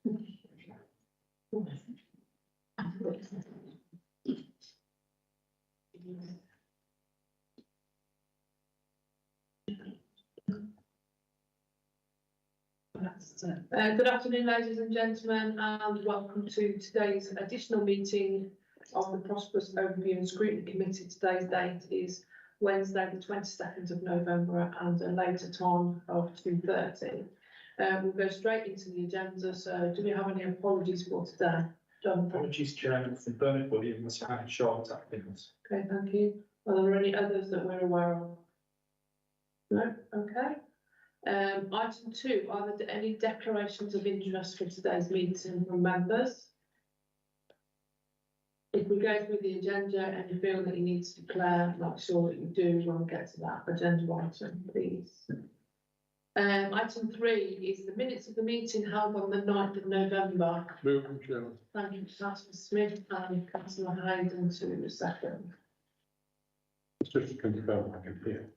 Good afternoon, ladies and gentlemen, and welcome to today's additional meeting of the Prosperous Overview and Scrutiny Committee. Today's date is Wednesday, the 22nd of November, and a later time of 2:30. We'll go straight into the agenda. So, do we have any apologies for today? Jonathan? Apologies, Chairman, from Bernard Williams and Charlotte Atkins. Okay, thank you. Are there any others that we're aware of? No? Okay. Item 2, are there any declarations of interest for today's meeting from members? If we go through the agenda and you feel that you need to declare, make sure that you do when we get to that agenda item, please. Item 3 is the minutes of the meeting held on the 9th of November. Move, Chairman. Thank you, Councillor Smith and Councillor Hayden to second. It's just to confirm I can hear.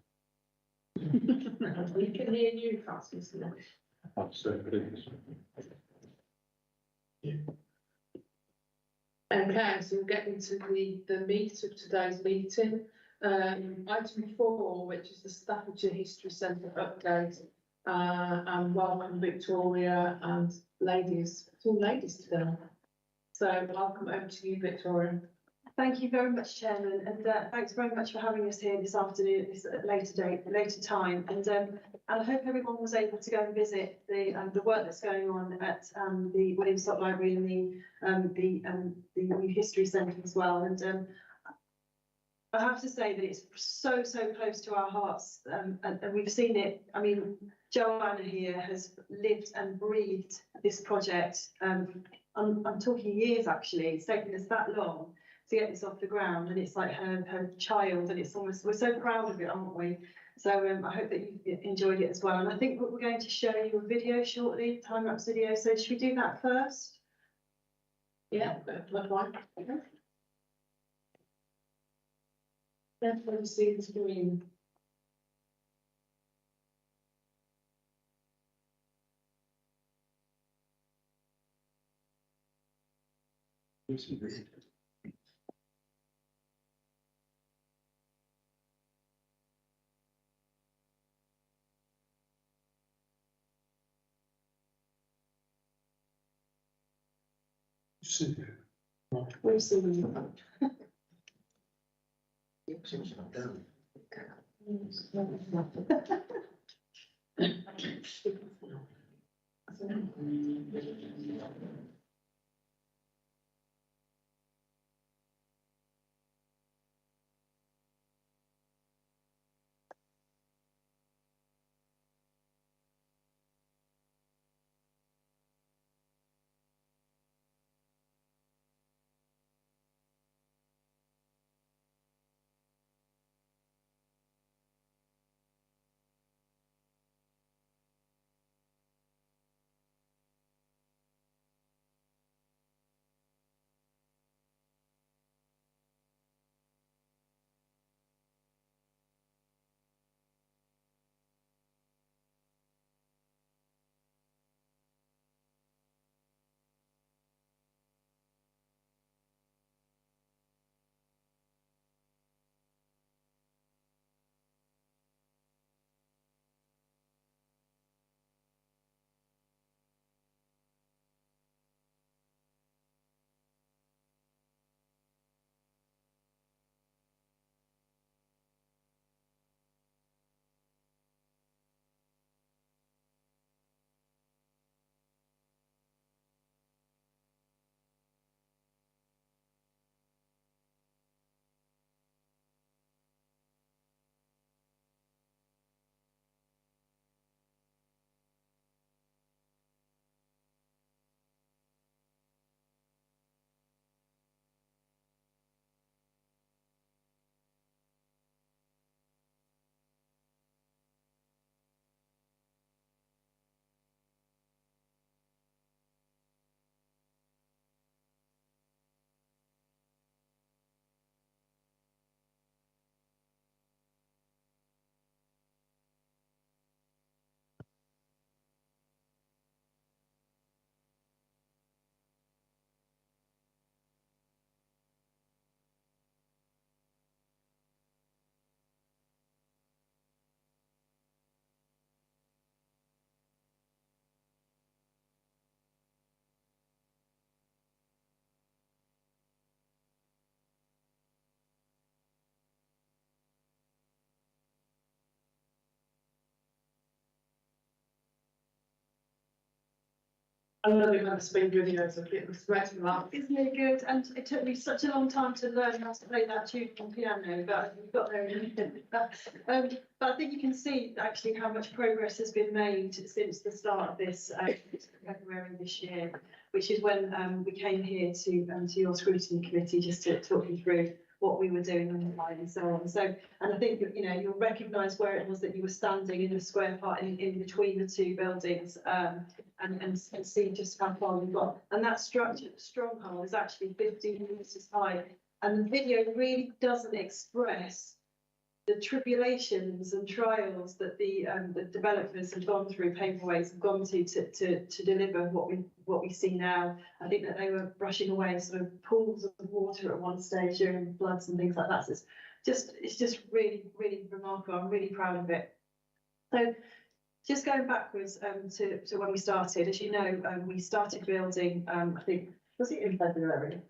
We can hear you, Councillor Smith. I'd say please. Okay, so we'll get into the meat of today's meeting. Item 4, which is the Staffordshire History Centre update, and welcome Victoria and ladies. It's all ladies today. So welcome over to you, Victoria. Thank you very much, Chairman, and thanks very much for having us here this afternoon at this later time. And I hope everyone was able to go and visit the work that's going on at the William Stock Library and the new History Centre as well. And I have to say that it's so close to our hearts, and we've seen it. I mean, Joanna here has lived and breathed this project. I'm talking years, actually. It's taken us that long to get this off the ground, and it's like her child, and it's almost, we're so proud of it, aren't we? So I hope that you enjoyed it as well. And I think we're going to show you a video shortly, time-lapse video. So should we do that first? Yeah, that's fine. Let's see the screen. We'll see you. I love it when the speed videos are getting straight from that. Isn't it good? And it took me such a long time to learn how to play that tune on piano, but we've got there in the end. But I think you can see actually how much progress has been made since the start of this February this year, which is when we came here to your scrutiny committee just to talk you through what we were doing online and so on. So, and I think you know you'll recognise where it was that you were standing in a square part in between the two buildings, and see just how far we've got. And that structure, stronghold, is actually 15 metres high, and the video really doesn't express the tribulations and trials that the developers have gone through, paperways have gone to deliver what we see now. I think that they were brushing away sort of pools of water at one stage during floods and things like that. So it's just really remarkable. I'm really proud of it. So just going backwards to when we started, as you know, we started building. I think was it in February?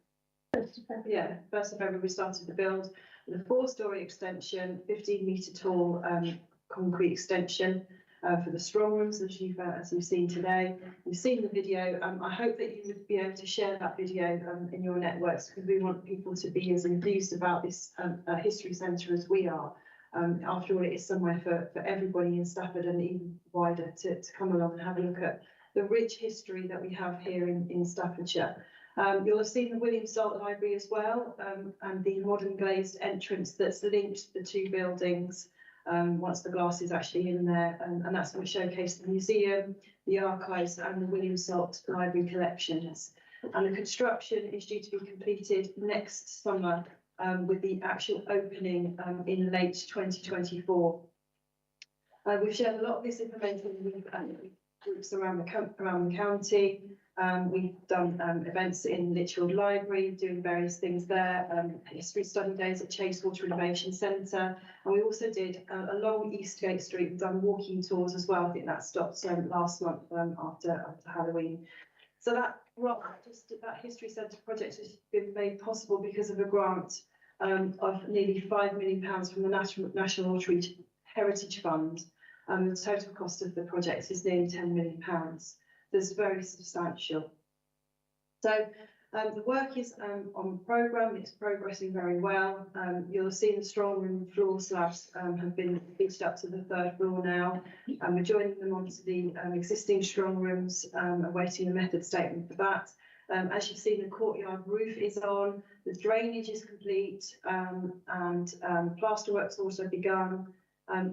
Yeah, 1st of February we started the build. The 4-storey extension, 15-metre tall concrete extension for the strong rooms, as you've seen today. You've seen the video. I hope that you would be able to share that video in your networks, because we want people to be as enthused about this history centre as we are. After all, it is somewhere for everybody in Stafford and even wider to come along and have a look at the rich history that we have here in Staffordshire. You'll have seen the William Salt Library as well, and the modern glazed entrance that's linked the two buildings once the glass is actually in there, and that's going to showcase the museum, the archives and the William Salt Library collections. And the construction is due to be completed next summer, with the actual opening in late 2024. We've shared a lot of this information with groups around the county. We've done events in Lichfield Library, doing various things there, history study days at Chasewater Innovation Centre, and we also did along Eastgate Street. We've done walking tours as well. I think that stopped last month after Halloween. So that history centre project has been made possible because of a grant of nearly £5 million from the National Heritage Fund. The total cost of the project is nearly £10 million. That's very substantial. So the work is on programme. It's progressing very well. You'll have seen the strong room floor slabs have been fitted up to the 3rd floor now, and we're joining them onto the existing strong rooms, awaiting the method statement for that. As you've seen, the courtyard roof is on, the drainage is complete, and plasterwork's also begun.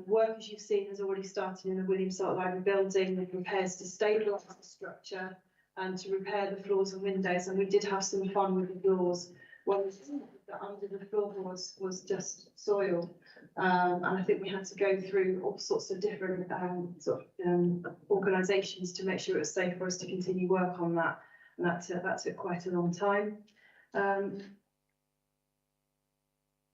Work, as you've seen, has already started in the William Salt Library building with repairs to stabilise the structure and to repair the floors and windows. And we did have some fun with the floors. One that under the floorboards was just soil, and I think we had to go through all sorts of different organisations to make sure it was safe for us to continue work on that. And that took quite a long time.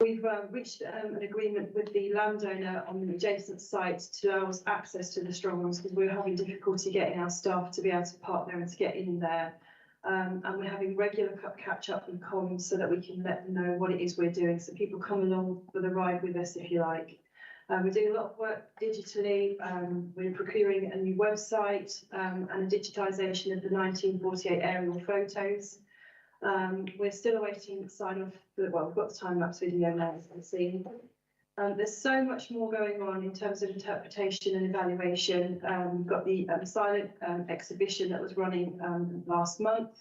We've reached an agreement with the landowner on the adjacent site to allow us access to the strong rooms, because we were having difficulty getting our staff to be able to park there and to get in there. And we're having regular catch up and comms so that we can let them know what it is we're doing, so people come along for the ride with us, if you like. We're doing a lot of work digitally. We're procuring a new website and a digitisation of the 1948 aerial photos. We're still awaiting sign-off. Well, we've got the time-lapse video now, as you can see. There's so much more going on in terms of interpretation and evaluation. We've got the silent exhibition that was running last month.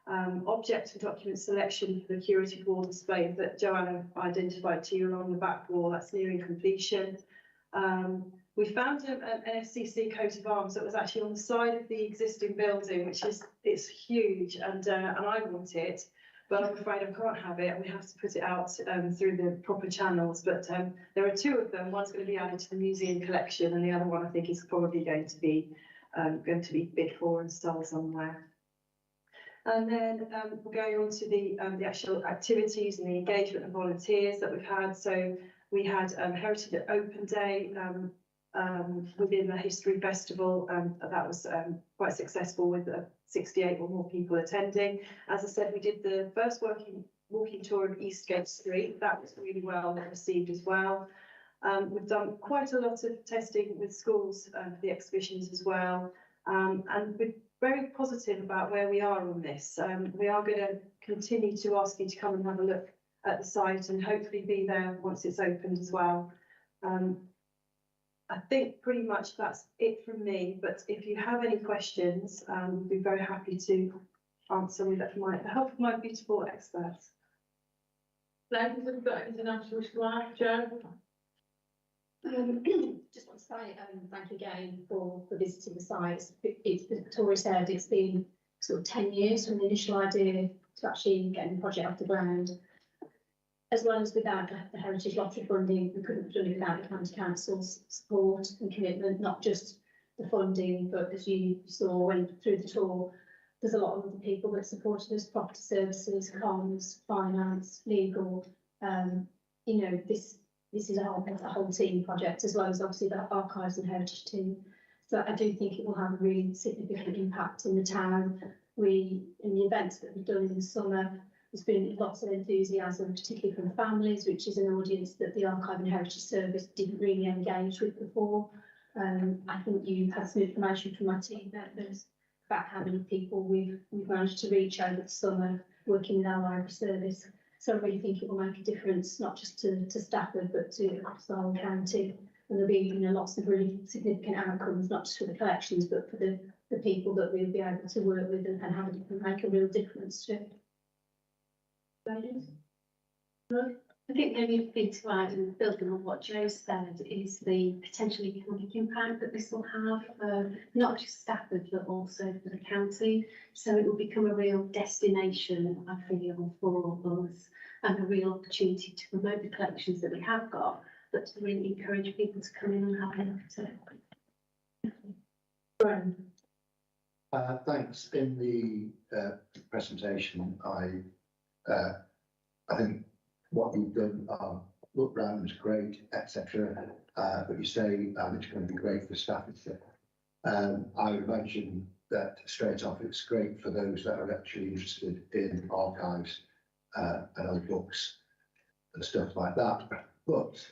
Object and document selection for the curated wall display that Joanna identified to you along the back wall. That's nearing completion. We found an FCC coat of arms that was actually on the side of the existing building, which it's huge, and I want it, but I'm afraid I can't have it, and we have to put it out through the proper channels. But there are 2 of them. One's going to be added to the museum collection, and the other one I think is probably going to be bid for and sold somewhere. And then we're going on to the actual activities and the engagement of volunteers that we've had. So we had Heritage Open Day within the History Festival. That was quite successful with 68 or more people attending. As I said, we did the first walking tour of Eastgate Street. That was really well received as well. We've done quite a lot of testing with schools for the exhibitions as well. And we're very positive about where we are on this. We are going to continue to ask you to come and have a look at the site and hopefully be there once it's opened as well. I think pretty much that's it from me, but if you have any questions, we'd be very happy to answer with the help of my beautiful experts. Ladies, have you got anything else you wish to add, Jo? Just want to say thank you again for visiting the site. It's Victoria said, it's been sort of 10 years from the initial idea to actually getting the project off the ground. As well as without the Heritage Lottery funding, we couldn't have done it without the County Council's support and commitment, not just the funding, but as you saw when through the tour, there's a lot of other people that supported us: property services, comms, finance, legal. You know, this is a whole team project, as well as obviously the archives and heritage team. So I do think it will have a really significant impact in the town. In the events that we've done in the summer, there's been lots of enthusiasm, particularly from families, which is an audience that the Archive and Heritage Service didn't really engage with before. I think you had some information from my team members about how many people we've managed to reach over the summer working with our library service. So I really think it will make a difference, not just to Stafford, but to across the whole county. And there'll be, lots of really significant outcomes, not just for the collections, but for the people that we'll be able to work with and make a real difference to. Ladies? I think the only thing to add, and building on what Jo said, is the potential economic impact that this will have for not just Stafford but also for the county. So it will become a real destination, I feel, for us, and a real opportunity to promote the collections that we have got, but to really encourage people to come in and have a look at it. Brian? Thanks. In the presentation, I think what you've done, look round is great, etc. But you say it's going to be great for Staffordshire. I would imagine that straight off, it's great for those that are actually interested in archives and other books and stuff like that. But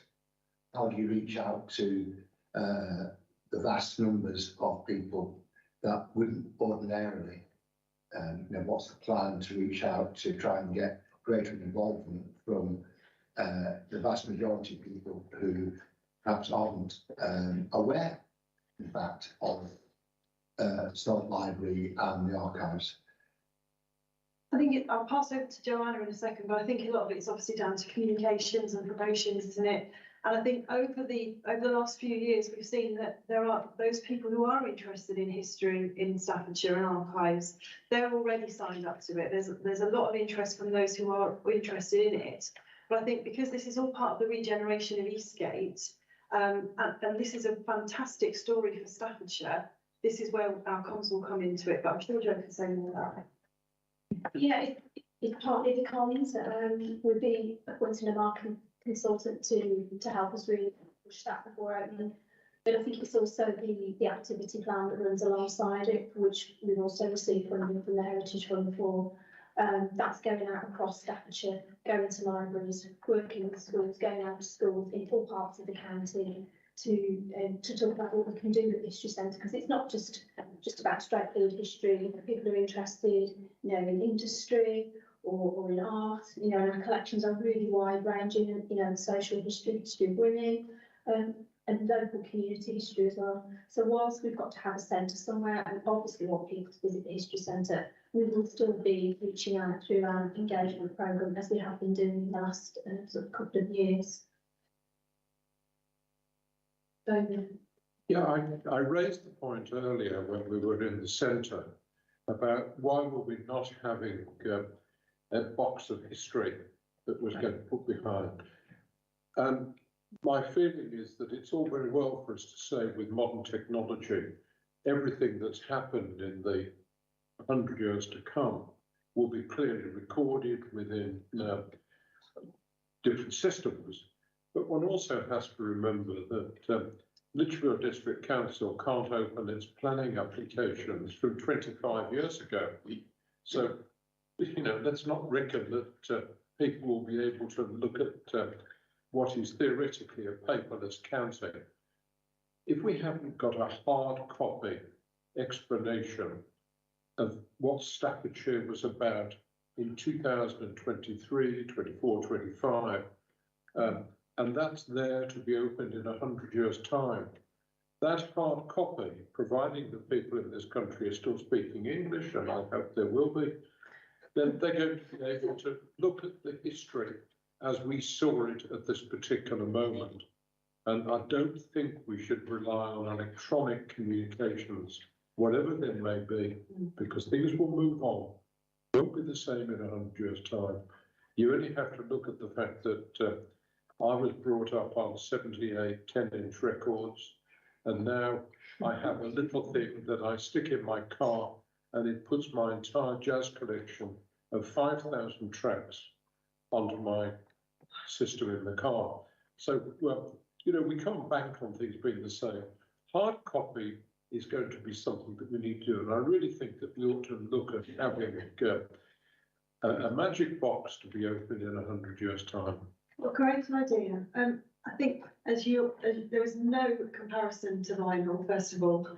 how do you reach out to the vast numbers of people that wouldn't ordinarily? What's the plan to reach out to try and get greater involvement from the vast majority of people who perhaps aren't aware, in fact, of Salt Library and the archives? I think I'll pass over to Joanna in a second, but I think a lot of it's obviously down to communications and promotions, isn't it? And I think over the last few years, we've seen that there are those people who are interested in history in Staffordshire and archives. They're already signed up to it. There's a lot of interest from those who are interested in it. But I think because this is all part of the regeneration of Eastgate, and this is a fantastic story for Staffordshire, this is where our comms will come into it. But I'm sure Jo can say more about it. Yeah, it's partly the comms. We'll be appointing a marketing consultant to help us really push that before opening. But I think it's also the activity plan that runs alongside it, which we've also received funding from the Heritage Fund for. That's going out across Staffordshire, going to libraries, working with schools, going out to schools in all parts of the county to talk about what we can do with the History Centre, because it's not just about straightforward history. People are interested, in industry or in art. And our collections are really wide ranging. Social history, history of women, and local community history as well. So whilst we've got to have a centre somewhere, and obviously want people to visit the History Centre, we will still be reaching out through our engagement programme, as we have been doing in the last couple of years. Yeah, I raised the point earlier when we were in the centre about why were we not having a box of history that was going to put behind. My feeling is that it's all very well for us to say with modern technology, everything that's happened in the 100 years to come will be clearly recorded within different systems. But one also has to remember that Lichfield District Council can't open its planning applications from 25 years ago. So, let's not reckon that people will be able to look at what is theoretically a paperless county. If we haven't got a hard copy explanation of what Staffordshire was about in 2023, 24, 25. And that's there to be opened in 100 years' time. That hard copy, providing that people in this country are still speaking English, and I hope there will be, then they're going to be able to look at the history as we saw it at this particular moment. And I don't think we should rely on electronic communications, whatever they may be, because things will move on. It won't be the same in 100 years' time. You only have to look at the fact that I was brought up on 78 10-inch records, and now I have a little thing that I stick in my car, and it puts my entire jazz collection of 5,000 tracks onto my system in the car. So, well, you know, we can't bank on things being the same. Hard copy is going to be something that we need to do, and I really think that we ought to look at having a magic box to be opened in 100 years' time. Well, great idea. I think there is no comparison to vinyl, first of all.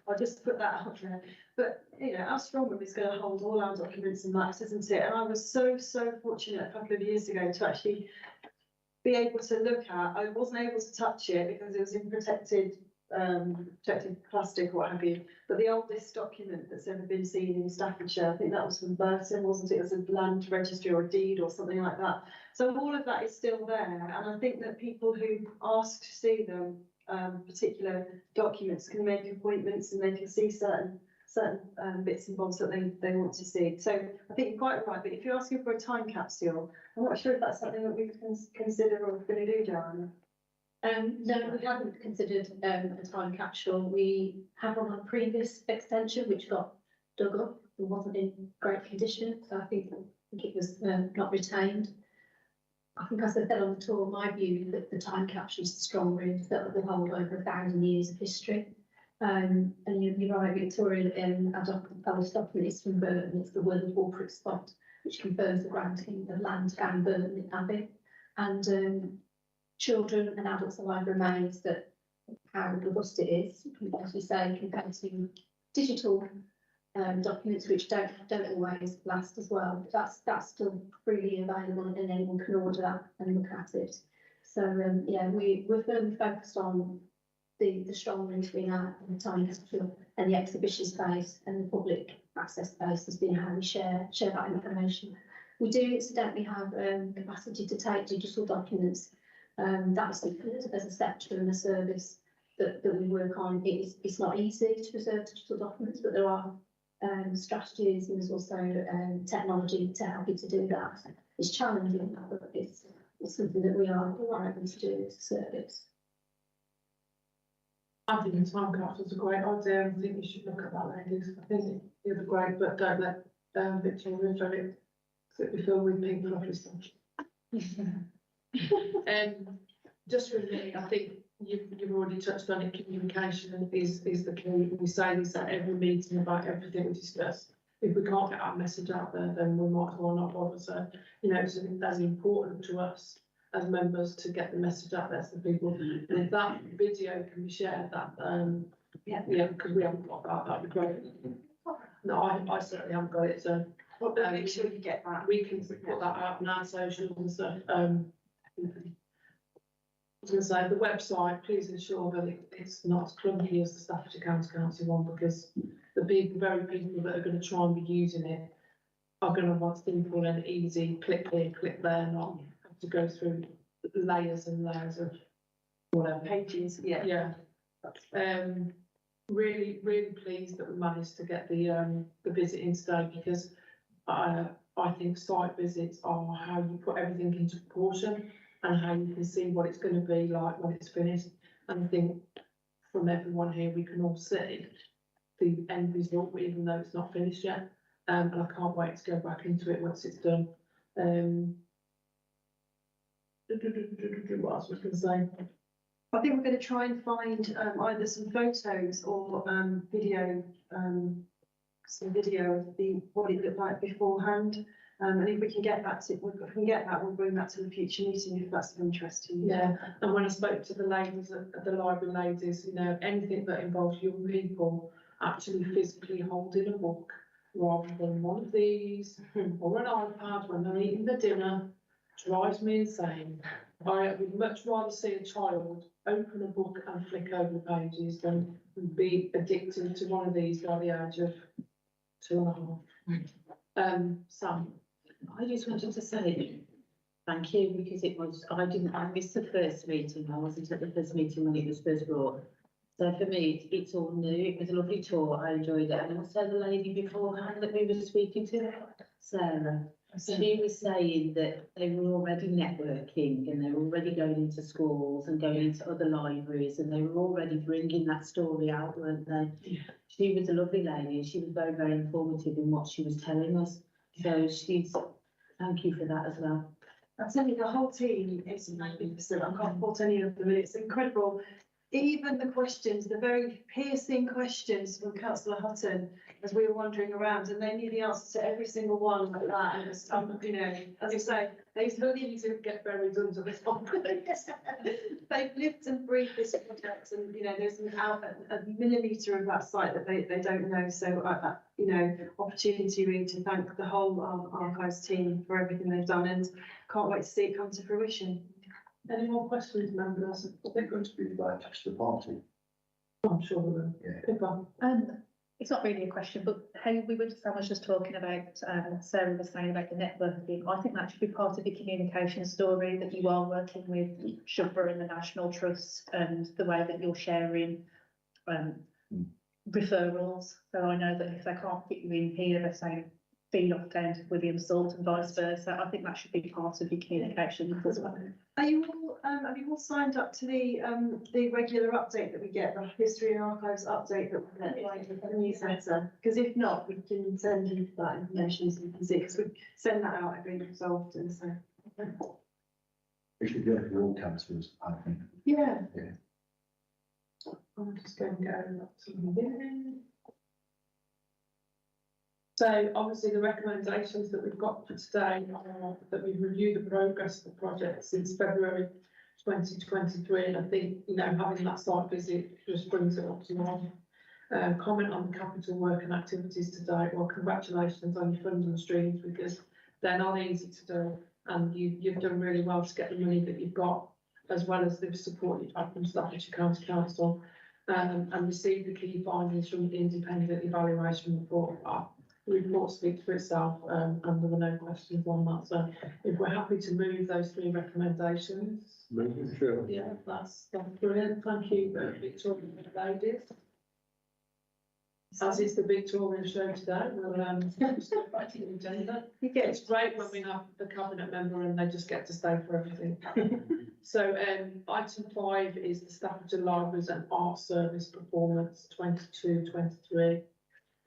I'll just put that out there. But, you know, our strong room is going to hold all our documents and maps, isn't it? And I was so fortunate a couple of years ago to actually be able to look at. I wasn't able to touch it because it was in protected plastic or what have you. But the oldest document that's ever been seen in Staffordshire, I think that was from Burton, wasn't it? It was a land registry or a deed or something like that. So all of that is still there, and I think that people who ask to see them, particular documents, can make appointments and they can see certain bits and bobs that they want to see. So I think you're quite right, but if you're asking for a time capsule, I'm not sure if that's something that we can consider or going to do, Joanna. No, we haven't considered a time capsule. We have on our previous extension, which got dug up and wasn't in great condition, so I think it was not retained. I think, as I said on the tour, my view that the time capsule is the strong room that will hold over 1,000 years of history. And you're right, Victoria, our Palace document is from Burton. It's the World War spot, which confirms the granting of land down Burton Abbey. And children and adults alike are amazed at how robust it is, as we say, compared to digital documents, which don't always last as well. That's still freely available, and anyone can order that and look at it. So yeah, we're firmly focused on the strong room being our time capsule, and the exhibition space and the public access space has been how we share that information. We do incidentally have capacity to take digital documents. That's as a sector and a service that we work on. It's not easy to preserve digital documents, but there are strategies, and there's also technology to help you to do that. It's challenging, but it's something that we are able to do as a service. I think the time capsule's a great idea. I think you should look at that, ladies. I think it'll be great, but don't let Victoria show it, because it'll be filled with people off this just for me, I think you've already touched on it. Communication is the key. We say this at every meeting about everything we discuss. If we can't get our message out there, then we might as well not bother. So, you know, it's as important to us as members to get the message out there to the people. And if that video can be shared, that yeah, because we haven't got that, that'd be great. No, I certainly haven't got it. So make sure you get that. We can put that out on our socials and stuff. I was going to say, the website, please ensure that it's not as clunky as the Staffordshire County Council one, because the very people that are going to try and be using it are going to want simple and easy, click here, click there, not have to go through layers and layers of whatever. Pages, yeah. Yeah. Really pleased that we managed to get the visit in today, because I think site visits are how you put everything into proportion and how you can see what it's going to be like when it's finished. And I think from everyone here, we can all see the end result, even though it's not finished yet. And I can't wait to go back into it once it's done. What else was I going to say? I think we're going to try and find either some photos or video, some video of what it looked like beforehand. And if we can get that, we'll bring that to the future meeting if that's of interest to you. Yeah, and when I spoke to the ladies at the library ladies, you know, anything that involves young people actually physically holding a book rather than one of these or an iPad when they're eating the dinner drives me insane. I would much rather see a child open a book and flick over pages than be addicted to one of these by the age of 2.5. Sam. I just wanted to say thank you because I missed the first meeting. I wasn't at the first meeting when it was first brought. So for me, it's all new. It was a lovely tour. I enjoyed it. And also the lady beforehand that we were speaking to, Sarah, she was saying that they were already networking and they were already going into schools and going into other libraries and they were already bringing that story out, weren't they? Yeah. She was a lovely lady and she was very, very informative in what she was telling us. So thank you for that as well. I'm telling you, the whole team is magnificent. I can't fault any of them. It's incredible. Even the questions, the very piercing questions from Councillor Hutton as we were wandering around, and they knew the answers to every single one like that. And it was, you know, as I say, They still need to get buried under this one. they've lived and breathed this project, and you know, there's a millimetre of that site that they don't know. So, you know, opportunity really to thank the whole archives team for everything they've done, and can't wait to see it come to fruition. Any more questions, members? They're going to be invited to the party. I'm sure we will. Yeah. Pippa. It's not really a question, but how Sam was just talking about, Sarah was saying about the networking. I think that should be part of the communication story, that you are working with Shubra and the National Trust and the way that you're sharing referrals. So I know that if they can't fit you in here, they're saying feed off down to William Salt and vice versa. I think that should be part of your communication as well. Are you all, have you all signed up to the regular update that we get, the history and archives update that we get like with the newsletter? Because if not, we can send you that information so you can see, because we send that out every so often, so. We should go to all councillors, I think. Yeah. I'm just going to go up to the beginning. So obviously the recommendations that we've got for today are that we've reviewed the progress of the project since February 2023, and I think, you know, having that site visit just brings it up to life. Comment on the capital work and activities today. Well, congratulations on your funding streams, because they're not easy to do, and you've done really well to get the money that you've got, as well as the support you've had from Staffordshire County Council, and received the key findings from the independent evaluation report. The report speaks for itself, and there were no questions on that. So if we're happy to move those 3 recommendations. Sure. Yeah, that's brilliant. Thank you, Victoria and ladies. As is the Victorian show today, we'll just go back to the agenda. It's great when we have the cabinet member and they just get to stay for everything. So item 5 is the Staffordshire Libraries and Art Service performance 22-23.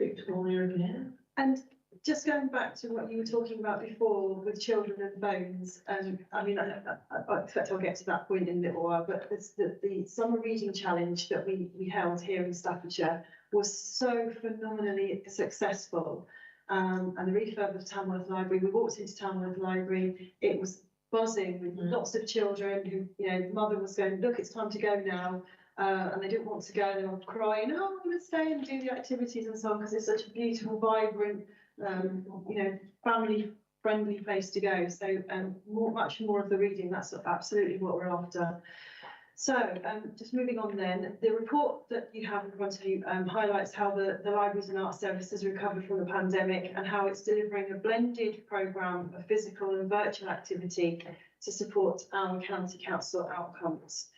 Victoria again. And just going back to what you were talking about before with children and bones, I mean, I expect I'll get to that point in a little while, but the summer reading challenge that we held here in Staffordshire was so phenomenally successful. And the refurb of Tamworth Library, we walked into Tamworth Library, it was buzzing with lots of children who, you know, mother was going, look, it's time to go now. And they didn't want to go, they were crying, oh, I'm going to stay and do the activities and so on, because it's such a beautiful, vibrant, you know, family-friendly place to go. So much more of the reading, that's absolutely what we're after. So just moving on then, the report that you have in front of you highlights how the Libraries and Art Service has recovered from the pandemic and how it's delivering a blended programme of physical and virtual activity to support our county council outcomes.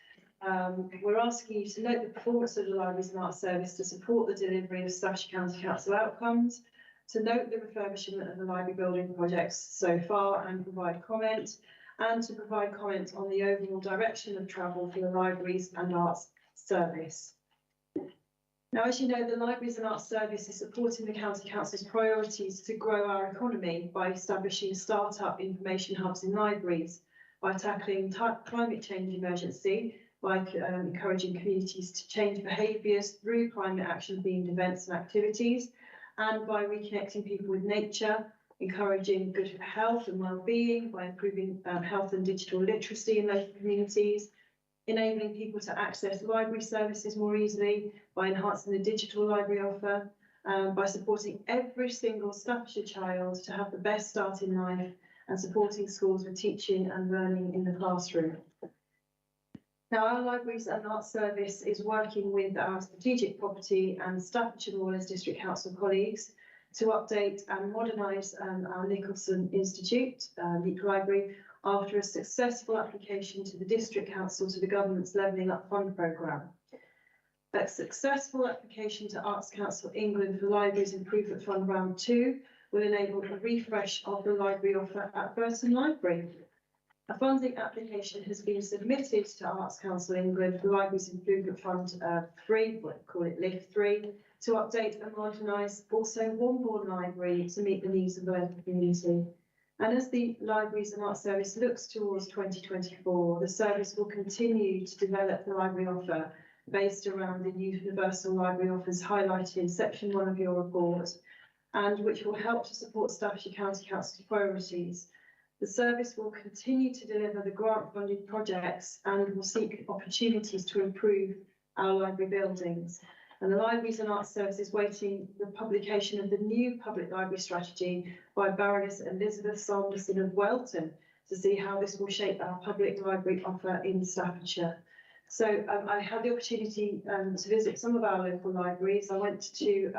We're asking you to note the performance of the Libraries and Art Service to support the delivery of Staffordshire County Council outcomes, to note the refurbishment of the library building projects so far and provide comment, and to provide comment on the overall direction of travel for the Libraries and Arts Service. Now, as you know, the Libraries and Arts Service is supporting the County Council's priorities to grow our economy by establishing start-up information hubs in libraries, by tackling climate change emergency, by encouraging communities to change behaviours through climate action themed events and activities, and by reconnecting people with nature, encouraging good health and well-being, by improving health and digital literacy in local communities, enabling people to access library services more easily by enhancing the digital library offer, by supporting every single Staffordshire child to have the best start in life and supporting schools with teaching and learning in the classroom. Now, our Libraries and Arts Service is working with our strategic property and Staffordshire Moorlands District Council colleagues to update and modernise our Nicholson Institute, Leek Library, after a successful application to the District Council to the Government's Levelling Up Fund programme. A successful application to Arts Council England for Libraries Improvement Fund Round 2 will enable a refresh of the library offer at Burton Library. A funding application has been submitted to Arts Council England for Libraries Improvement Fund 3, we'll call it LIFT 3, to update and modernise also Womborne Library to meet the needs of the local community. And as the Libraries and Arts Service looks towards 2024, the service will continue to develop the library offer based around the universal library offers highlighted in section 1 of your report, and which will help to support Staffordshire County Council's priorities. The service will continue to deliver the grant-funded projects and will seek opportunities to improve our library buildings. And the Libraries and Arts Service is waiting the publication of the new public library strategy by Baroness Elizabeth Sanderson of Welton to see how this will shape our public library offer in Staffordshire. So I had the opportunity to visit some of our local libraries. I went to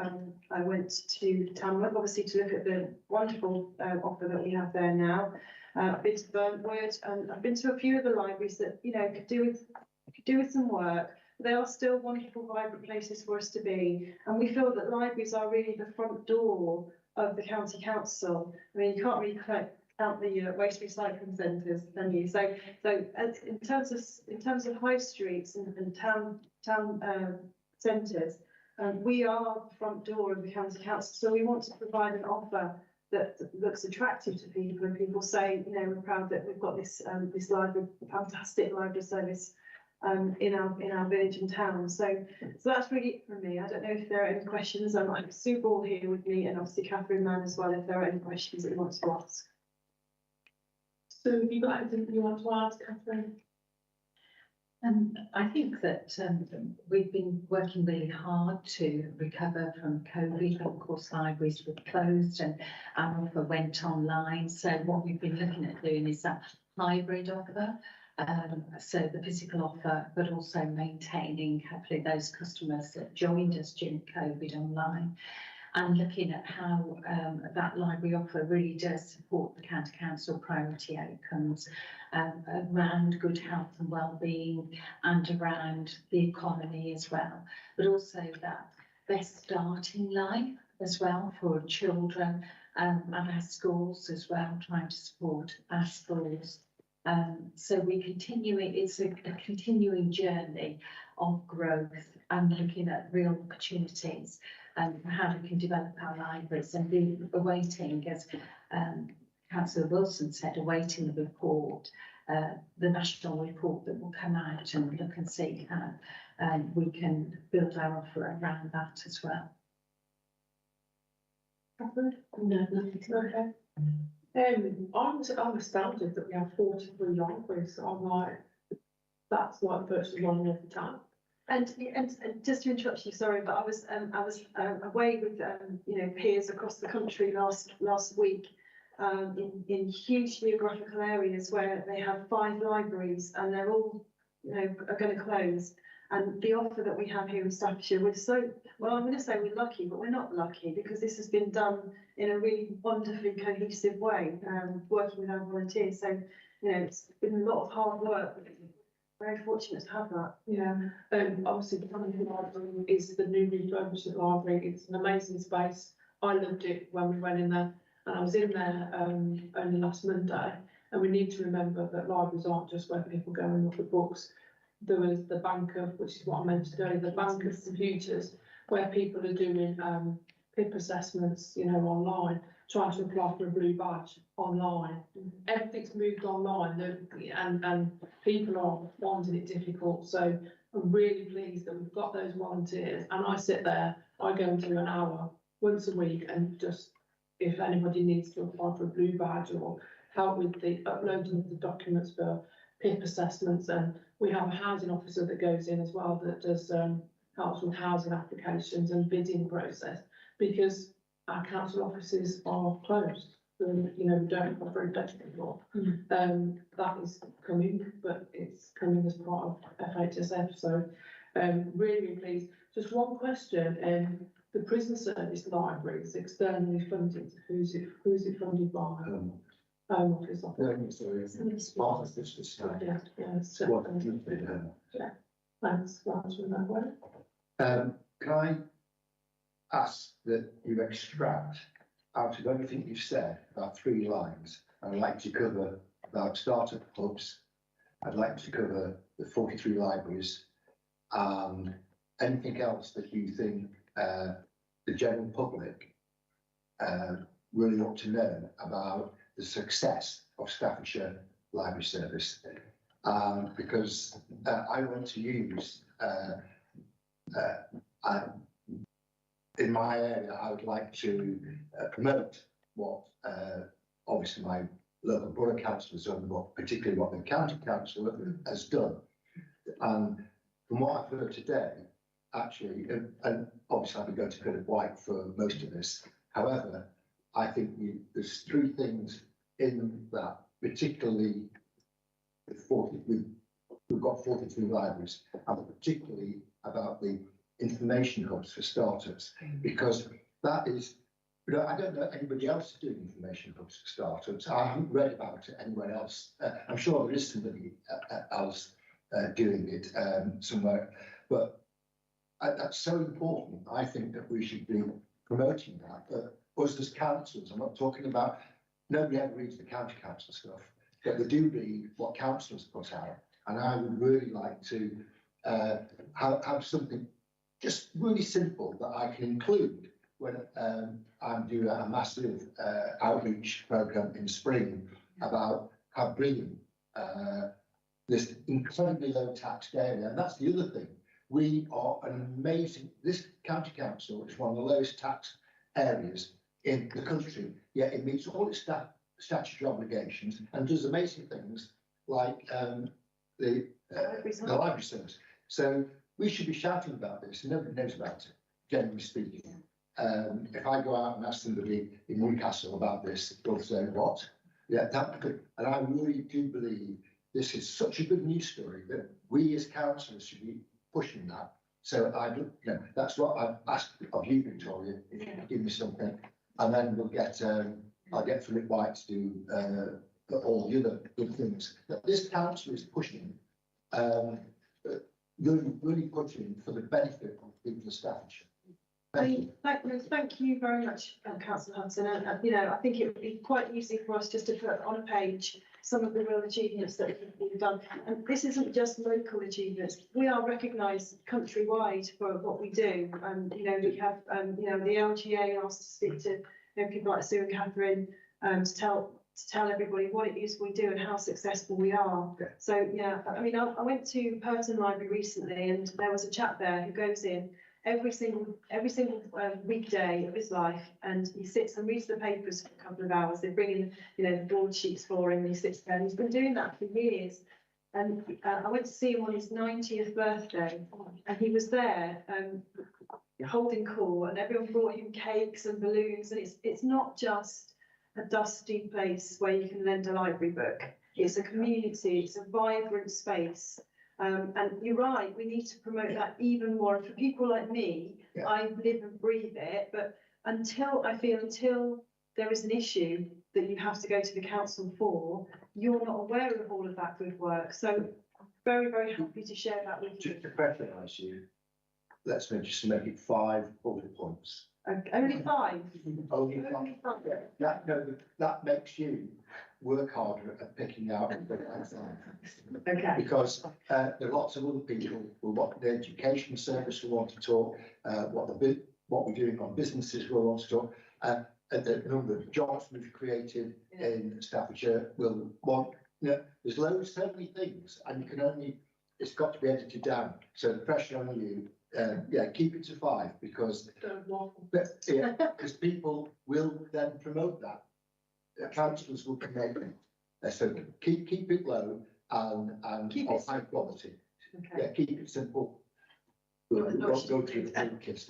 Tamworth, obviously, to look at the wonderful offer that we have there now. I've been to Burntwood, and I've been to a few of the libraries that could do with some work. They are still wonderful, vibrant places for us to be, and we feel that libraries are really the front door of the county council. I mean, you can't really count the waste recycling centres, can you? So in terms of high streets and town centres, we are the front door of the county council. So we want to provide an offer that looks attractive to people, and people say, we're proud that we've got this library, fantastic library service in our village and town. So that's really it from me. I don't know if there are any questions. I'm Sue Ball here with me, and obviously Catherine Mann as well, if there are any questions that you want to ask. So have you got anything you want to ask, Catherine? I think that we've been working really hard to recover from COVID. Of course, libraries were closed and our offer went online. So what we've been looking at doing is that hybrid offer. So the physical offer, but also maintaining hopefully those customers that joined us during COVID online, and looking at how that library offer really does support the county council priority outcomes around good health and well-being and around the economy as well, but also that best start in life as well for children and our schools as well, trying to support our schools. So we continue, it's a continuing journey of growth and looking at real opportunities and how we can develop our libraries, and be awaiting, as Councillor Wilson said, awaiting the report, the national report that will come out, and look and see how we can build our offer around that as well. Catherine? No, nothing. Okay. I'm astounded that we have 43 libraries. I'm like, that's like virtually one every time. And just to interrupt you, sorry, but I was away with peers across the country last week in huge geographical areas where they have 5 libraries and they're all are going to close. And the offer that we have here in Staffordshire, I'm going to say we're lucky, but we're not lucky, because this has been done in a really wonderfully cohesive way, working with our volunteers. So it's been a lot of hard work. Very fortunate to have that. Yeah, obviously the Canning Library is the new refurbished library. It's an amazing space. I loved it when we went in there, and I was in there only last Monday. And we need to remember that libraries aren't just where people go and look at books. There was the bank of, which is what I mentioned earlier, the bank of computers, where people are doing PIP assessments, online, trying to apply for a blue badge online. Everything's moved online, and people are finding it difficult. So I'm really pleased that we've got those volunteers, and I sit there, I go into an hour once a week, and just, if anybody needs to apply for a blue badge or help with the uploading of the documents for PIP assessments, and we have a housing officer that goes in as well that does helps with housing applications and bidding process. because our council offices are closed. You know, we don't have a front desk anymore. That is coming, but it's coming as part of FHSF, so really pleased. Just one question, the prison service library is externally funded. Who's it funded by? Home Office. Thanks, Can I ask that you extract out of everything you've said about 3 lines? I'd like to cover about startup hubs. I'd like to cover the 43 libraries and anything else that you think the general public really ought to know about the success of Staffordshire Library Service. Because I want to use in my area, I would like to promote what obviously my local borough council has done, but particularly what the county council has done. And from what I've heard today, actually, and obviously I could go to Philip White for most of this. However, I think there's 3 things in that, particularly the 40. We've got 43 libraries, and particularly about the information hubs for startups, because that is, you know, I don't know anybody else doing information hubs for startups. I haven't read about it anywhere else. I'm sure there is somebody else doing it somewhere, but that's so important. I think that we should be promoting that. But us as councillors, I'm not talking about, nobody ever reads the county council stuff, but they do read what councillors put out. And I would really like to have something just really simple that I can include when I'm doing a massive outreach programme in spring about how brilliant this incredibly low taxed area. And that's the other thing. We are an amazing, this county council is one of the lowest taxed areas in the country, yet it meets all its statutory obligations and does amazing things like the library service. So we should be shouting about this, and nobody knows about it, generally speaking. If I go out and ask somebody in Newcastle about this, they'll say, what? Yeah, and I really do believe this is such a good news story that we as councillors should be pushing that. So that's what I've asked of you, Victoria, if you could give me something, and then we'll get, I'll get Philip White to do all the other good things that this council is pushing, really pushing for the benefit of people of Staffordshire. Thank you very much, Councillor Hudson. And you know, I think it would be quite easy for us just to put on a page some of the real achievements that we've done. And this isn't just local achievements. We are recognised countrywide for what we do. And you know, we have you know, the LGA asked to speak to people like Sue and Catherine to tell everybody what it is we do and how successful we are. Yeah. So yeah, I mean, I went to Purton Library recently, and there was a chap there who goes in every single weekday of his life, and he sits and reads the papers for a couple of hours. They bring in, you know, the broadsheets for him, and he sits there, and he's been doing that for years. And I went to see him on his 90th birthday, and he was there holding court, and everyone brought him cakes and balloons, and it's not just a dusty place where you can lend a library book. It's a community, it's a vibrant space. And you're right, we need to promote that even more. And for people like me, yeah. I live and breathe it, but until there is an issue that you have to go to the council for, you're not aware of all of that good work. So very, very happy to share that with you. Just to recognise you, let's just make it 5 bullet points. Only 5? Only 5. That makes you work harder at picking out the right side. Okay. Because there are lots of other people who want the education service who want to talk, what we're doing on businesses who want to talk, and the number of jobs we've created in Staffordshire will want, you know, there's so many things, and you can only, it's got to be edited down. So the pressure on you, keep it to 5, because because people will then promote that. Councillors will promote it. So keep it low and keep of it high quality. Okay. Yeah, keep it simple. Go to the kiss.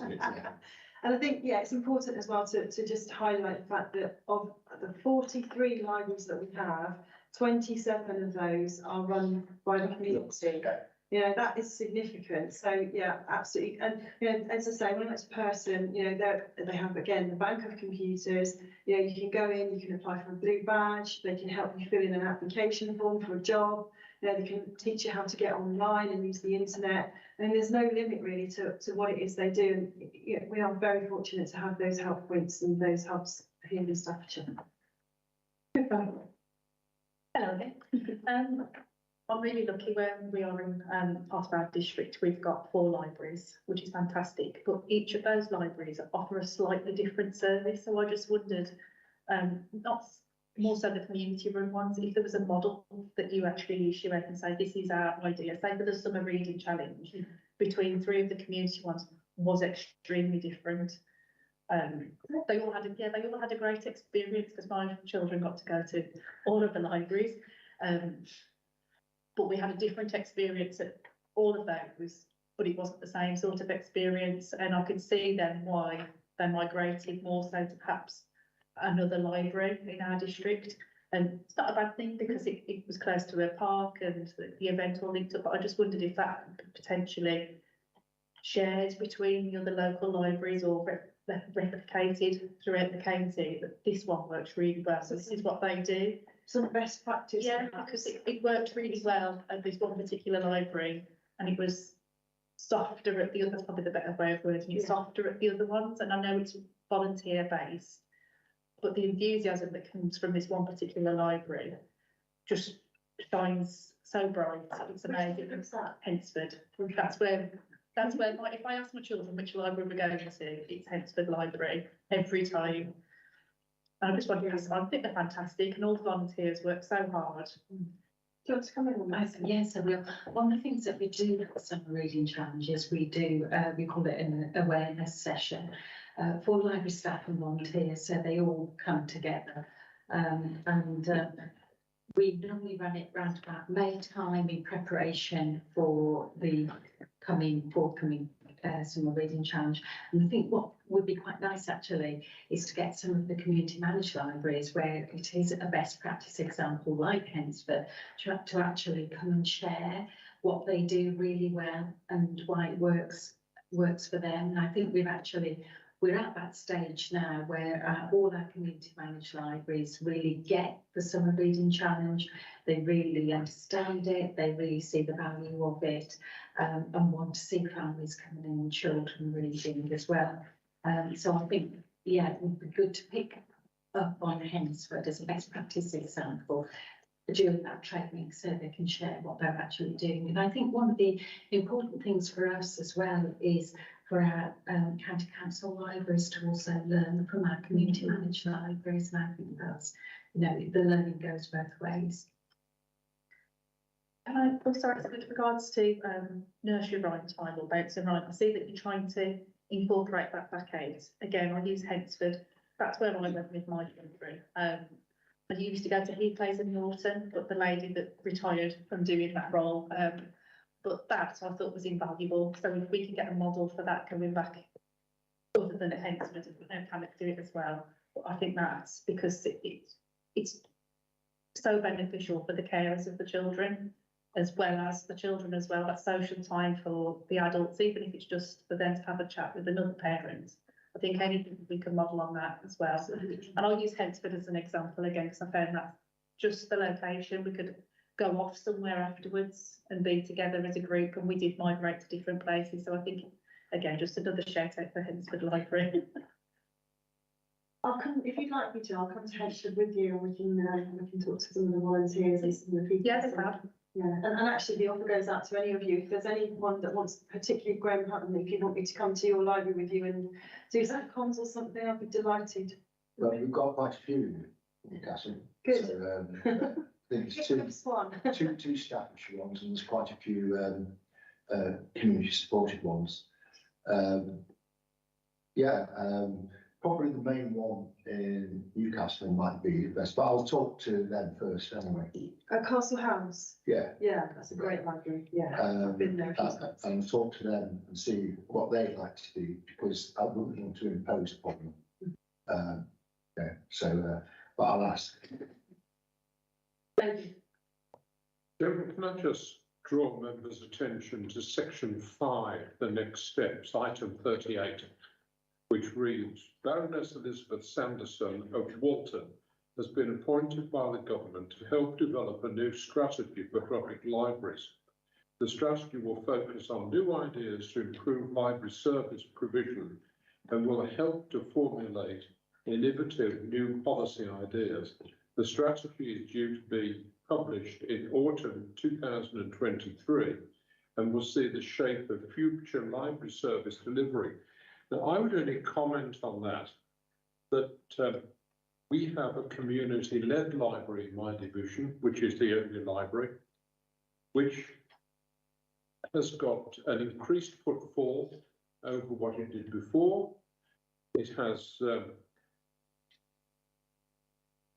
And I think, yeah, it's important as well to just highlight the fact that of the 43 libraries that we have, 27 of those are run by the community. You know, that is significant. So, yeah, absolutely. And, you know, as I say, when it's a person, you know, they have, again, the bank of computers. You know, you can go in, you can apply for a blue badge. They can help you fill in an application form for a job. You know, they can teach you how to get online and use the internet. And there's no limit really to what it is they do. And you know, we are very fortunate to have those help points and those hubs here in Staffordshire. Hello there. I'm really lucky where we are in part of our district. We've got 4 libraries, which is fantastic. But each of those libraries offer a slightly different service. So I just wondered, not more so the community run ones, if there was a model that you actually issue out and say, this is our idea. Say for the summer reading challenge, between 3 of the community ones was extremely different. They all had a great experience because my children got to go to all of the libraries. But we had a different experience at all of those, but it wasn't the same sort of experience. And I could see then why they migrated more so to perhaps another library in our district. And it's not a bad thing because it was close to a park and the event all linked up. But I just wondered if that potentially shared between the other local libraries or replicated throughout the county, that this one works really well. So this is what they do. Some best practice. Yeah, because it worked really well at this one particular library, and it was softer at the other. That's probably the better way of wording it. Softer at the other ones, and I know it's volunteer based, but the enthusiasm that comes from this one particular library just shines so bright. It's amazing. Hensford. That's where if I ask my children which library we're going to, it's Hensford Library every time. And I'm just wondering, I think they're fantastic, and all the volunteers work so hard. Do you want to come in on that? Yes, I will. One of the things that we do at the summer reading challenges, we call it an awareness session for library staff and volunteers, so they all come together. We normally run it round about May time in preparation for the forthcoming summer reading challenge. And I think what would be quite nice actually is to get some of the community managed libraries where it is a best practice example like Hensford to actually come and share what they do really well and why it works for them. And I think we're at that stage now where all our community managed libraries really get the summer reading challenge. They really understand it. They really see the value of it and want to see families coming in and children reading as well. So I think, yeah, it would be good to pick up on Hensford as a best practice example during that training so they can share what they're actually doing. And I think one of the important things for us as well is for our county council libraries to also learn from our community managed libraries. And I think that's, the learning goes both ways. Can I also ask with regards to nursery rhyme time or bouncing rhyme? I see that you're trying to incorporate that back out. Again, I use Hensford. That's where I went with my children. I used to go to Heath Plays in Norton, but the lady that retired from doing that role, but that I thought was invaluable. So if we can get a model for that coming back, other than at Hensford, and can do it as well. But I think that's because it's so beneficial for the carers of the children, as well as the children as well. That social time for the adults, even if it's just for them to have a chat with another parent. I think anything we can model on that as well. And I'll use Hensford as an example again, because I found that just the location, we could go off somewhere afterwards and be together as a group, and we did migrate to different places. So I think, again, just another shout out for Hensford Library. I'll come, if you'd like me to, I'll come to Hensford with you and we can talk to some of the volunteers and some of the people. Yeah, they have. Yeah, and actually the offer goes out to any of you. If there's anyone that wants, particularly Graham Hutton, if you want me to come to your library with you and do some comms or something, I'd be delighted. Well, we've got quite a few in Newcastle. Good. So, I think it's two Staffordshire ones, and there's quite a few community supported ones. probably the main one in Newcastle might be the best, but I'll talk to them first anyway. Castle House, Yeah. yeah, that's a great library, yeah, I've been there. And talk to them and see what they'd like to do, because I wouldn't want to impose upon them. Yeah, so, but I'll ask. Thank you. Chairman, can I just draw members' attention to section 5, the next steps, item 38, which reads, Baroness Elizabeth Sanderson of Walton has been appointed by the government to help develop a new strategy for public libraries. The strategy will focus on new ideas to improve library service provision and will help to formulate innovative new policy ideas. The strategy is due to be published in autumn 2023 and will see the shape of future library service delivery. Now, I would only comment on that we have a community-led library in my division, which is the only library, which has got an increased footfall over what it did before. It has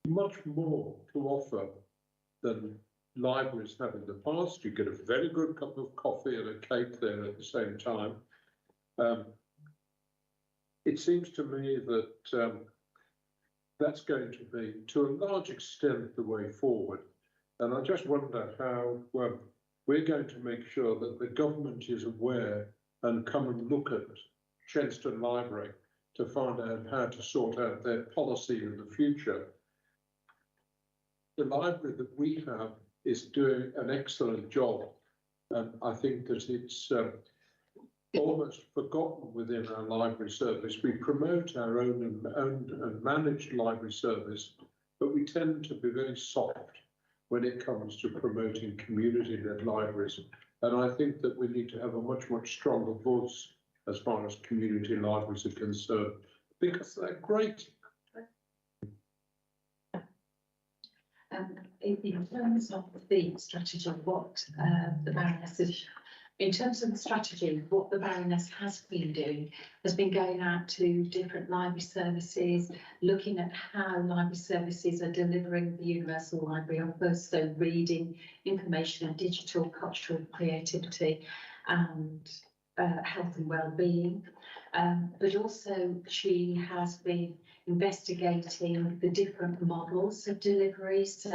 much more to offer than libraries have in the past. You get a very good cup of coffee and a cake there at the same time. It seems to me that that's going to be, to a large extent, the way forward. And I just wonder how we're going to make sure that the government is aware and come and look at Chenston Library to find out how to sort out their policy in the future. The library that we have is doing an excellent job, and I think that it's almost forgotten within our library service. We promote our own and managed library service, but we tend to be very soft when it comes to promoting community-led libraries. And I think that we need to have a much, much stronger voice as far as community libraries are concerned, because they're great. In terms of the strategy, what the Baroness is, in terms of the strategy, what the Baroness has been doing has been going out to different library services, looking at how library services are delivering the universal library offers, so reading, information and digital, cultural creativity and health and well-being. But also she has been investigating the different models of delivery, so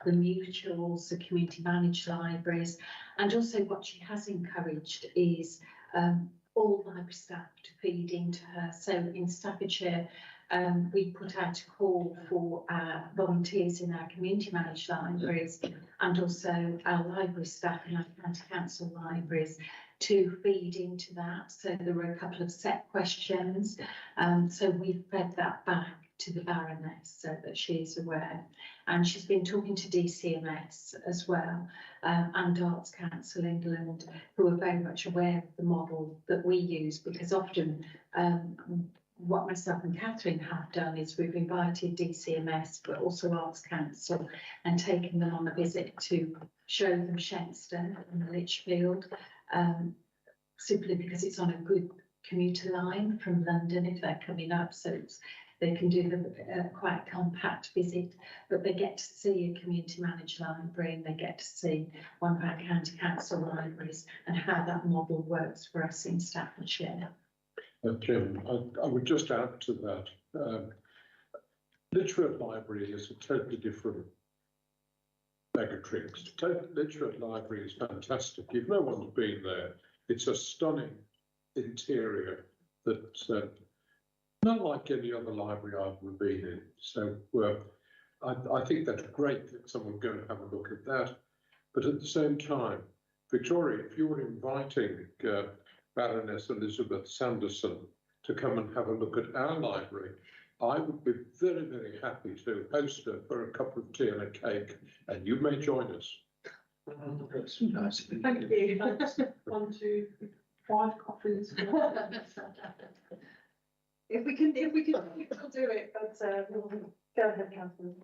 the mutuals, the community managed libraries, and also what she has encouraged is all library staff to feed into her. So in Staffordshire, we put out a call for volunteers in our community managed libraries and also our library staff in our county council libraries to feed into that. So there were a couple of set questions. So we fed that back to the Baroness so that she is aware. And she's been talking to DCMS as well, and Arts Council England, who are very much aware of the model that we use, because often what myself and Catherine have done is we've invited DCMS, but also Arts Council, and taken them on a visit to show them Shenstone and Lichfield, simply because it's on a good commuter line from London if they're coming up, so they can do the quite compact visit, but they get to see a community managed library and they get to see one of our county council libraries and how that model works for us in Staffordshire. Jim, I would just add to that. Literate Library is a totally different megatrix. Literate Library is fantastic. If no one's been there, it's a stunning interior that's not like any other library I've ever been in. So I think that's great that someone go and have a look at that. But at the same time, Victoria, if you were inviting Baroness Elizabeth Sanderson to come and have a look at our library, I would be very, very happy to host her for a cup of tea and a cake, and you may join us. That's nice. Thank you. 1, 2, 5 coffees. If we can do it, but go ahead, Catherine.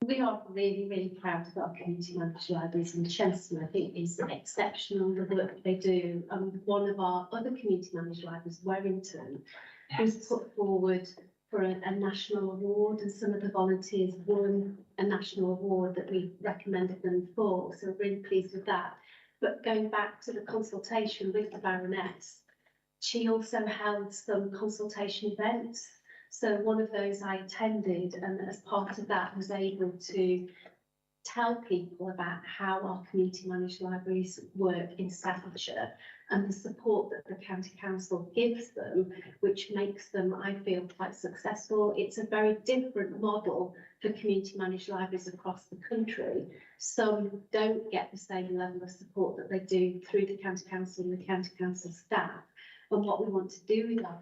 We are really, really proud of our community managed libraries, and Chenston, I think, is exceptional, the work they do. One of our other community managed libraries, Warrington, was put forward for a national award, and some of the volunteers won a national award that we recommended them for, so we're really pleased with that. But going back to the consultation with the Baroness, she also held some consultation events. So one of those I attended, and as part of that was able to tell people about how our community managed libraries work in Staffordshire and the support that the county council gives them, which makes them, I feel, quite successful. It's a very different model for community managed libraries across the country. Some don't get the same level of support that they do through the county council and the county council staff. And what we want to do with our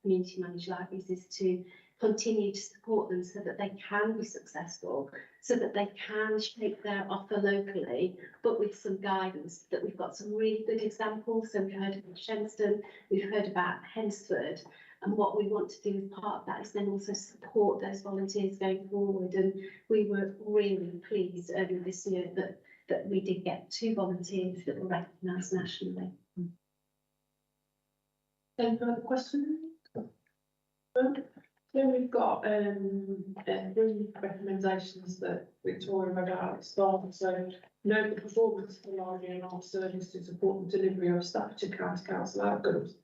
community managed libraries is to continue to support them so that they can be successful, so that they can shape their offer locally, but with some guidance. That we've got some really good examples. So we've heard about Shenstone, we've heard about Hensford, and what we want to do as part of that is then also support those volunteers going forward. And we were really pleased earlier this year that we did get 2 volunteers that were recognised nationally. Any further questions? So we've got 3 recommendations that Victoria read out at the start. So note the performance of the library and art service to support the delivery of Staffordshire County Council outcomes.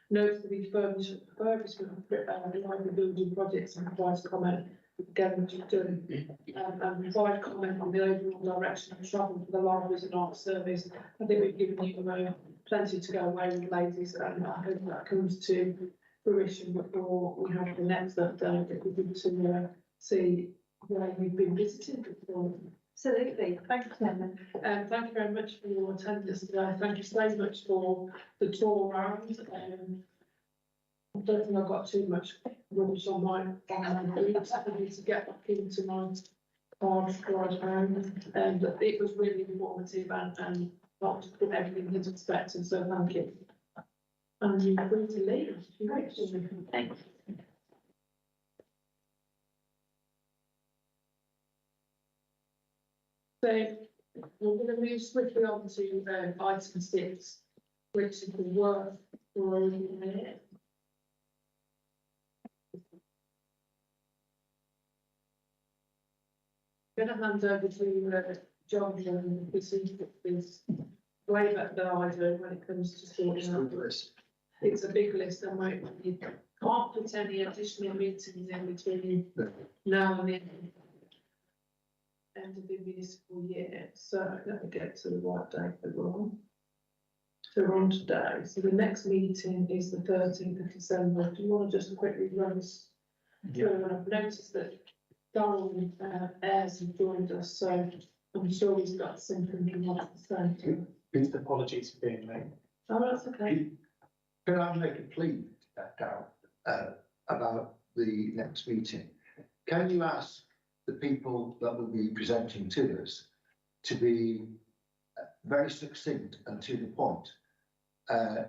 Note the refurbishment of library building projects and provides comment again what you've done, and provide comment on the overall direction of travel for the libraries and art service. I think we've given you plenty to go away with, ladies, and I hope that comes to fruition before we have the next update. It would be good to see where you've been visiting before. Absolutely. Thank you, Chairman. Thank you very much for your attendance today. Thank you so much for the tour around. I don't think I've got too much rubbish on my boots. I need to get back into my car to drive home. But it was really informative and not to put everything into perspective. So thank you. And you're free to leave. Thank you. So we're going to move swiftly on to item 6, which is the work for a minute. I'm going to hand over to John, and this is way better than I do when it comes to sorting out. It's a big list, and you can't put any additional meetings in between now and the end of the municipal year. So let me get to the right date that we're on. So we're on today. So the next meeting is the 13th of December. Do you want to just quickly run us through? And I've noticed that Darrell Ayres has joined us, so I'm sure he's got something he wants to say. His apologies for being late. Oh, that's okay. Can I make a plea, Darrell, about the next meeting? Can you ask the people that will be presenting to us to be very succinct and to the point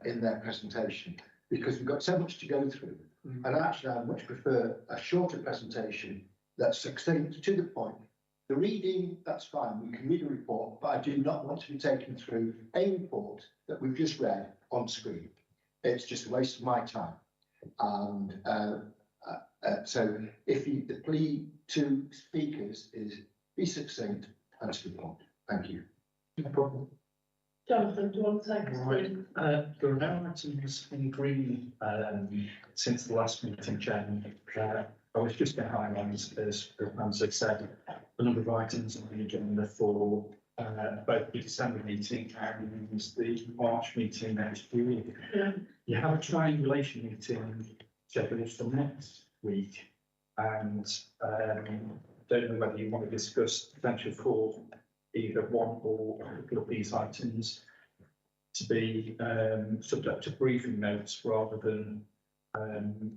in their presentation? Because we've got so much to go through. And actually, I much prefer a shorter presentation that's succinct, to the point. The reading, that's fine, we can read a report, but I do not want to be taken through a report that we've just read on screen. It's just a waste of my time. And so the plea to speakers is be succinct and to the point. Thank you. No problem. Jonathan, do you want to take us through? There are no items in green since the last meeting, Chairman. I was just going to highlight, as I said, a number of items on the agenda for both the December meeting and the March meeting next year. Yeah. You have a triangulation meeting scheduled for next week, and don't know whether you want to discuss potential for either one or a couple of these items to be subject to briefing notes rather than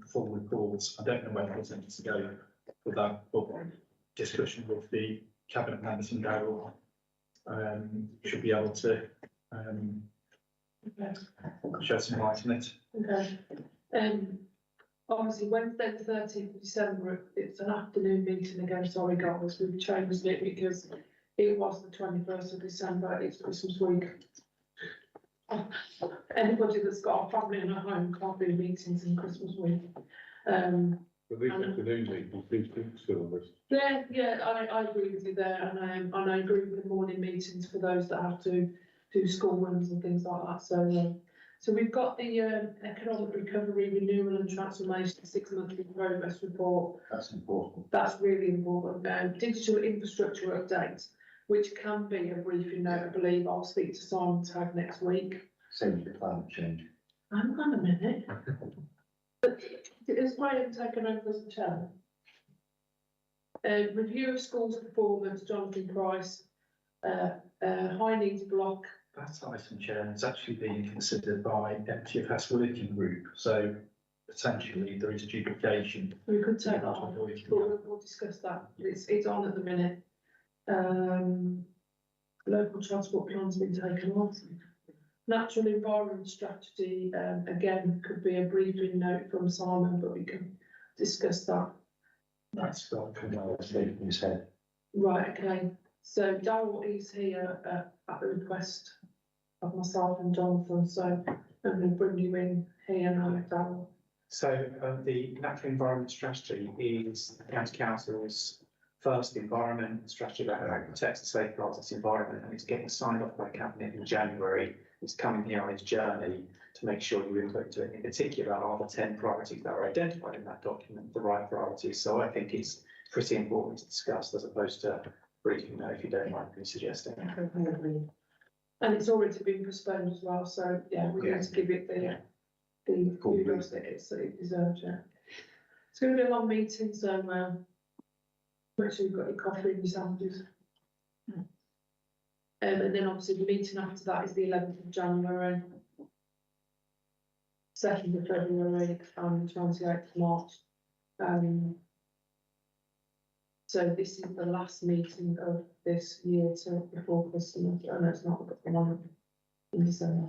full reports. I don't know whether there's anything to go with that, but discussion with the cabinet members and Darrell should be able to shed some light on it. Okay. Obviously, Wednesday the 13th of December, it's an afternoon meeting again. Sorry, guys, we've changed it because it was the 21st of December. It's Christmas week. Anybody that's got a family and a home can't do meetings in Christmas week. But these afternoon meetings, these things still this. Yeah, I agree with you there, and I agree with the morning meetings for those that have to do school runs and things like that. So we've got the economic recovery, renewal and transformation 6-monthly progress report. That's important. That's really important. Digital infrastructure update, which can be a briefing note, I believe. I'll speak to Simon Tag next week. Same with climate change. Hang on a minute. Is Graham taken over as the chair? Review of schools' performance, Jonathan Price, high needs block. That item, Chair, is actually being considered by MTFS working group, so potentially there is duplication. We could take that on, but we'll discuss that. It's on at the minute. Local transport plans been taken off. Natural environment strategy, again, could be a briefing note from Simon, but we can discuss that. That's got Shaking his head. Right, okay. So Darryl is here at the request of myself and Jonathan, so I'm going to bring you in here now, Darryl. So the natural environment strategy is the county council's first environment strategy about how it protects and safeguards its environment, and it's getting signed off by cabinet in January. It's coming here on its journey to make sure you input to it. In particular, are the 10 priorities that are identified in that document the right priorities? So I think it's pretty important to discuss as opposed to briefing note, if you don't mind me suggesting. And it's already been postponed as well, so yeah, we need to give it the kudos that it deserves. Yeah. It's going to be a long meeting, so make sure you've got your coffee and your sandwiches. And then obviously the meeting after that is the 11th of January, 2nd of February and 28th of March. So this is the last meeting of this year till before Christmas. I know it's not, but the one in December.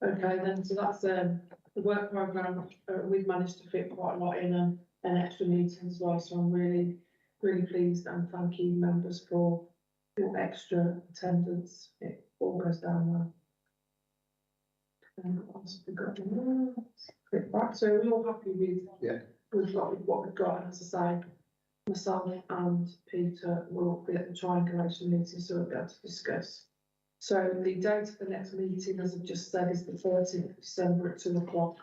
Okay, then, so that's the work programme. We've managed to fit quite a lot in an extra meeting as well, so I'm really, really pleased, and thank you members for your extra attendance. It all goes down well. What else have we got? Right, so we're all happy with what we've got, and as I say, myself and Peter will be at the triangulation meeting, so we'll be able to discuss. So the date of the next meeting, as I've just said, is the 13th of December at 2 o'clock.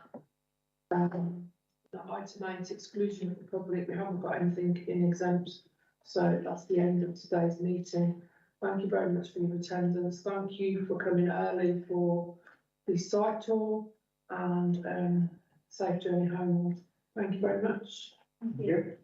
The item 8, exclusion of the public, we haven't got anything in exempt, so that's the end of today's meeting. Thank you very much for your attendance. Thank you for coming early for the site tour, and safe journey home. Thank you very much. Thank you.